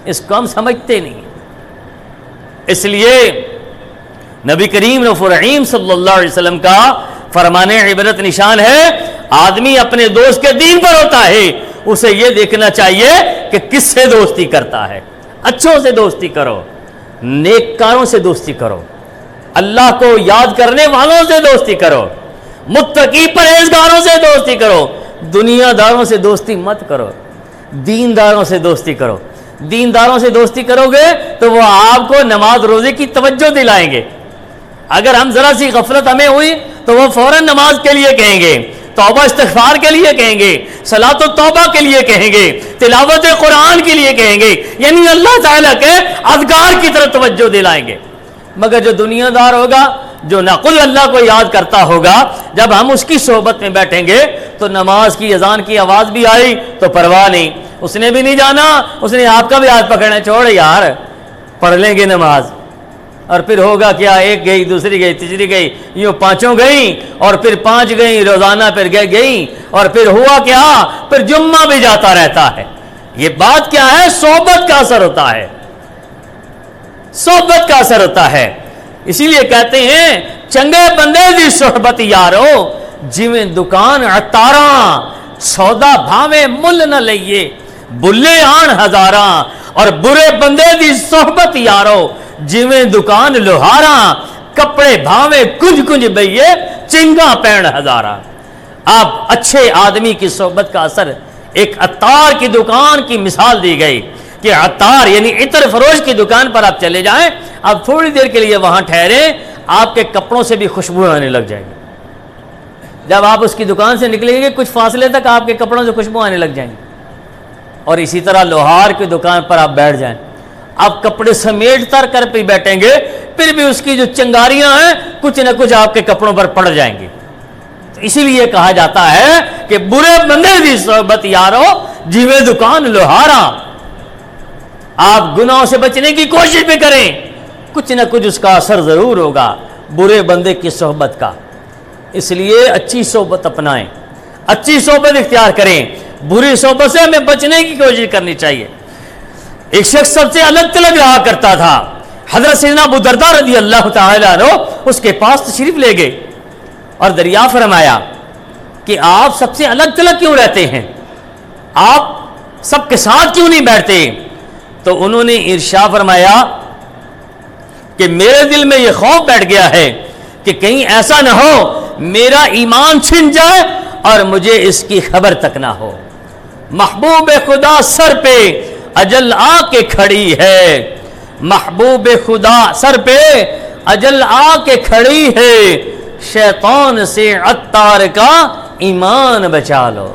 اس کو ہم سمجھتے نہیں. اس لیے نبی کریم رؤوف الرحیم صلی اللہ علیہ وسلم کا فرمان عبرت نشان ہے، آدمی اپنے دوست کے دین پر ہوتا ہے، اسے یہ دیکھنا چاہیے کہ کس سے دوستی کرتا ہے. اچھوں سے دوستی کرو، نیک کاروں سے دوستی کرو، اللہ کو یاد کرنے والوں سے دوستی کرو، متقی پرہیزگاروں سے دوستی کرو. دنیا داروں سے دوستی مت کرو، دینداروں سے دوستی کرو. دینداروں سے دوستی کرو گے تو وہ آپ کو نماز روزے کی توجہ دلائیں گے. اگر ہم ذرا سی غفلت ہمیں ہوئی تو وہ فوراً نماز کے لیے کہیں گے، توبہ استغفار کے لیے کہیں گے، صلاۃ و توبہ کے لیے کہیں گے، تلاوت قرآن کے لیے کہیں گے، یعنی اللہ تعالیٰ کے اذکار کی طرف توجہ دلائیں گے. مگر جو دنیا دار ہوگا، جو نقل اللہ کو یاد کرتا ہوگا، جب ہم اس کی صحبت میں بیٹھیں گے تو نماز کی اذان کی آواز بھی آئی تو پرواہ نہیں، اس نے بھی نہیں جانا، اس نے آپ کا بھی ہاتھ پکڑنا، چھوڑ یار پڑھ لیں گے نماز. اور پھر ہوگا کیا، ایک گئی، دوسری گئی، تیسری گئی، یوں پانچوں گئیں، اور پھر 5 گئیں روزانہ، پھر گئیں، اور پھر ہوا کیا، پھر جمعہ بھی جاتا رہتا ہے. یہ بات کیا ہے؟ صحبت کا اثر ہوتا ہے، صحبت کا اثر ہوتا ہے. اسی لیے کہتے ہیں چنگے بندے دی صحبت یارو، جویں دکان عطاراں، سودا بھاویں مل نہ لئیے، بلے آن ہزاراں. اور برے بندے دی صحبت یارو، جویں دکان لوہاراں، کپڑے بھاویں کنج کنج بئیے، چنگا پین ہزاراں. اب اچھے آدمی کی صحبت کا اثر، ایک عطار کی دکان کی مثال دی گئی کہ عطار یعنی عطر فروش کی دکان پر آپ چلے جائیں، آپ تھوڑی دیر کے لیے وہاں ٹھہریں، آپ کے کپڑوں سے بھی خوشبو آنے لگ جائے گی. جب آپ اس کی دکان سے نکلیں گے کچھ فاصلے تک آپ کے کپڑوں سے خوشبو آنے لگ جائیں گی. اور اسی طرح لوہار کی دکان پر آپ بیٹھ جائیں، آپ کپڑے سمیٹ تر کر پہ بیٹھیں گے، پھر بھی اس کی جو چنگاریاں ہیں کچھ نہ کچھ آپ کے کپڑوں پر پڑ جائیں گی. اسی لیے کہا جاتا ہے کہ برے بندے دی صحبت یارو، جیویں دکان لوہارا. آپ گناہوں سے بچنے کی کوشش بھی کریں، کچھ نہ کچھ اس کا اثر ضرور ہوگا برے بندے کی صحبت کا. اس لیے اچھی صحبت اپنائیں، اچھی صحبت اختیار کریں، بری صحبت سے ہمیں بچنے کی کوشش کرنی چاہیے. ایک شخص سب سے الگ تلگ رہا کرتا تھا، حضرت سیدنا ابو درداء رضی اللہ تعالیٰ عنہ اس کے پاس تشریف لے گئے اور دریافت فرمایا کہ آپ سب سے الگ تلگ کیوں رہتے ہیں، آپ سب کے ساتھ کیوں نہیں بیٹھتے؟ تو انہوں نے ارشاد فرمایا کہ میرے دل میں یہ خوف بیٹھ گیا ہے کہ کہیں ایسا نہ ہو میرا ایمان چھن جائے اور مجھے اس کی خبر تک نہ ہو. محبوب خدا سر پہ اجل آ کے کھڑی ہے، محبوب خدا سر پہ اجل آ کے کھڑی ہے، شیطان سے عطار کا ایمان بچا لو.